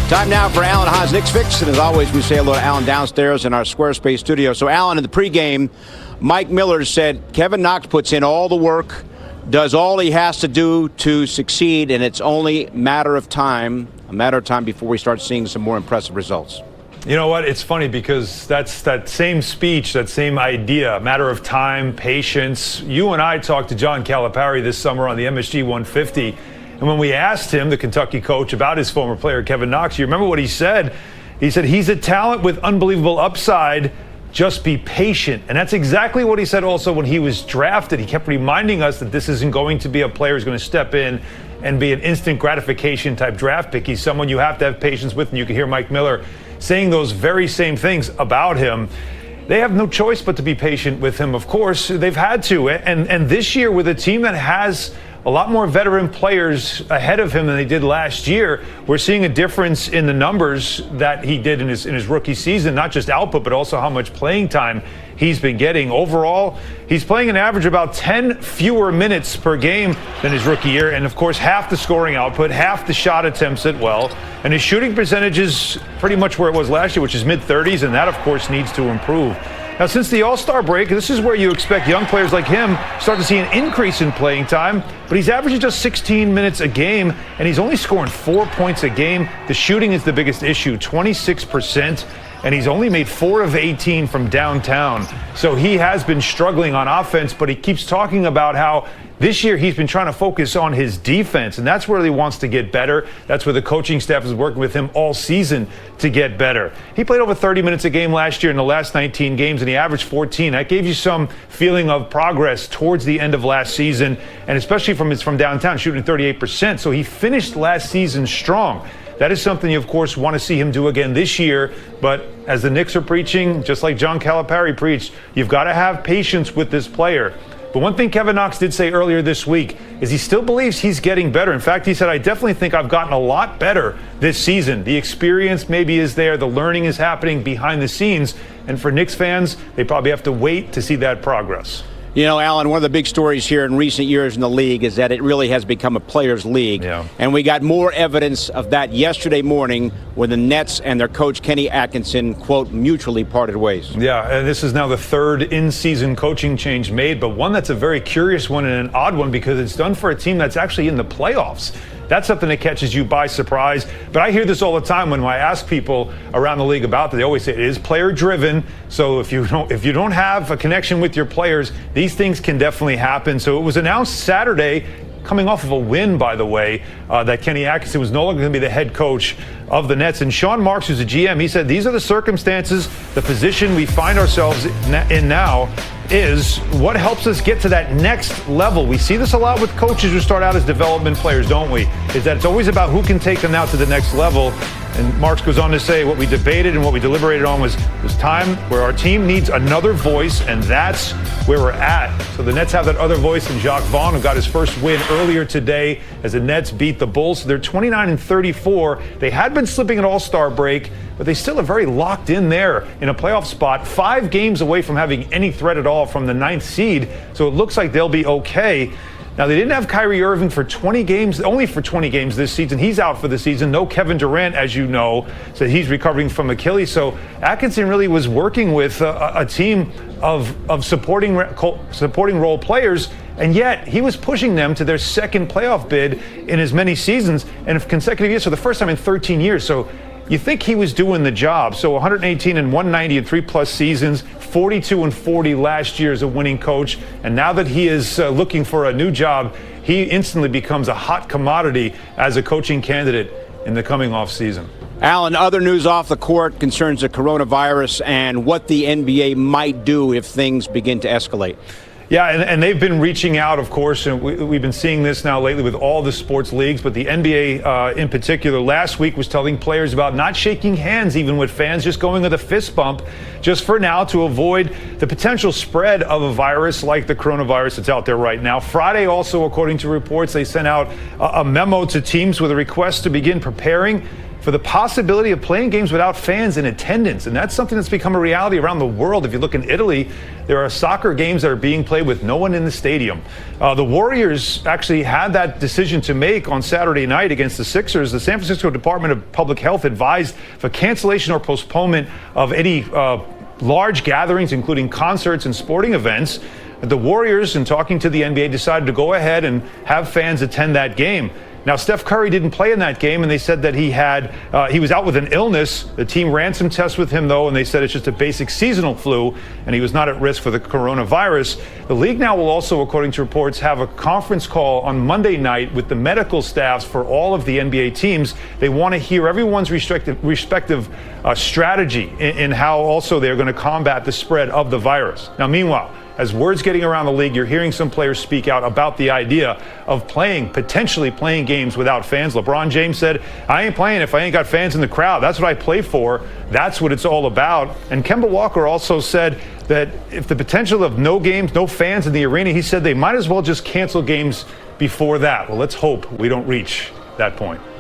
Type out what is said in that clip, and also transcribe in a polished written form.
Time now for Alan Hahn's Knicks Fix. And as always, we say hello to Alan downstairs in our Squarespace studio. So, Alan, in the pregame, Mike Miller said Kevin Knox puts in all the work, does all he has to do to succeed, and it's only a matter of time before we start seeing some more impressive results. You know what? It's funny because that's that same speech, that same idea, matter of time, patience. You and I talked to John Calipari this summer on the MSG 150. And when we asked him, the Kentucky coach, about his former player, Kevin Knox, you remember what he said? He said, he's a talent with unbelievable upside. Just be patient. And that's exactly what he said also when he was drafted. He kept reminding us that this isn't going to be a player who's going to step in and be an instant gratification type draft pick. He's someone you have to have patience with. And you can hear Mike Miller saying those very same things about him. They have no choice but to be patient with him. Of course, they've had to. And this year, with a team that has a lot more veteran players ahead of him than they did last year, we're seeing a difference in the numbers that he did in his rookie season, not just output, but also how much playing time he's been getting. Overall, he's playing an average about 10 fewer minutes per game than his rookie year, and of course, half the scoring output, half the shot attempts at well, and his shooting percentage is pretty much where it was last year, which is mid-30s, and that, of course, needs to improve. Now, since the All-Star break, this is where you expect young players like him start to see an increase in playing time, but he's averaging just 16 minutes a game, and he's only scoring 4 points a game. The shooting is the biggest issue, 26%, and he's only made 4 of 18 from downtown. So he has been struggling on offense, but he keeps talking about how this year he's been trying to focus on his defense, and that's where he wants to get better. That's where the coaching staff is working with him all season to get better. He played over 30 minutes a game last year in the last 19 games, and he averaged 14. That gave you some feeling of progress towards the end of last season, and especially from downtown, shooting 38%. So he finished last season strong. That is something you, of course, want to see him do again this year. But as the Knicks are preaching, just like John Calipari preached, you've got to have patience with this player. But one thing Kevin Knox did say earlier this week is he still believes he's getting better. In fact, he said, I definitely think I've gotten a lot better this season. The experience maybe is there. The learning is happening behind the scenes. And for Knicks fans, they probably have to wait to see that progress. You know, Alan, one of the big stories here in recent years in the league is that it really has become a players' league. Yeah. And we got more evidence of that yesterday morning when the Nets and their coach, Kenny Atkinson, quote, mutually parted ways. Yeah, and this is now the third in-season coaching change made, but one that's a very curious one and an odd one because it's done for a team that's actually in the playoffs. That's something that catches you by surprise. But I hear this all the time when I ask people around the league about that. They always say it is player driven. So if you don't have a connection with your players, these things can definitely happen. So it was announced Saturday, coming off of a win, by the way, that Kenny Atkinson was no longer going to be the head coach of the Nets. And Sean Marks, who's a GM, he said, these are the circumstances, the position we find ourselves in now is what helps us get to that next level. We see this a lot with coaches who start out as development players, don't we? Is that it's always about who can take them now to the next level. And Marks goes on to say what we debated and what we deliberated on was time where our team needs another voice, and that's where we're at. So the Nets have that other voice in Jacque Vaughn, who got his first win earlier today as the Nets beat the Bulls. So they're 29-34. They had been slipping an All-Star break, but they still are very locked in there in a playoff spot, 5 games away from having any threat at all from the 9th seed. So it looks like they'll be okay. Now, they didn't have Kyrie Irving for 20 games, only for 20 games this season. He's out for the season. No Kevin Durant, as you know, so he's recovering from Achilles. So Atkinson really was working with a team of supporting role players, and yet he was pushing them to their second playoff bid in as many seasons and consecutive years for the first time in 13 years. So you think he was doing the job. So 118 and 190 in 3+ seasons, 42 and 40 last year as a winning coach. And now that he is looking for a new job, he instantly becomes a hot commodity as a coaching candidate in the coming off season. Alan, other news off the court concerns the coronavirus and what the NBA might do if things begin to escalate. Yeah, and they've been reaching out, of course, and we've been seeing this now lately with all the sports leagues, but the NBA in particular last week was telling players about not shaking hands even with fans, just going with a fist bump just for now to avoid the potential spread of a virus like the coronavirus that's out there right now. Friday also, according to reports, they sent out a memo to teams with a request to begin preparing for the possibility of playing games without fans in attendance. And that's something that's become a reality around the world. If you look in Italy, there are soccer games that are being played with no one in the stadium. The Warriors actually had that decision to make on Saturday night against the Sixers. The San Francisco Department of Public Health advised for cancellation or postponement of any large gatherings, including concerts and sporting events. The Warriors, in talking to the NBA, decided to go ahead and have fans attend that game. Now, Steph Curry didn't play in that game, and they said that he was out with an illness. The team ran some tests with him, though, and they said it's just a basic seasonal flu, and he was not at risk for the coronavirus. The league now will also, according to reports, have a conference call on Monday night with the medical staffs for all of the NBA teams. They want to hear everyone's respective strategy in how also they're going to combat the spread of the virus. Now, meanwhile, as word's getting around the league, you're hearing some players speak out about the idea of potentially playing games without fans. LeBron James said, I ain't playing if I ain't got fans in the crowd. That's what I play for. That's what it's all about. And Kemba Walker also said that if the potential of no games, no fans in the arena, he said they might as well just cancel games before that. Well, let's hope we don't reach that point.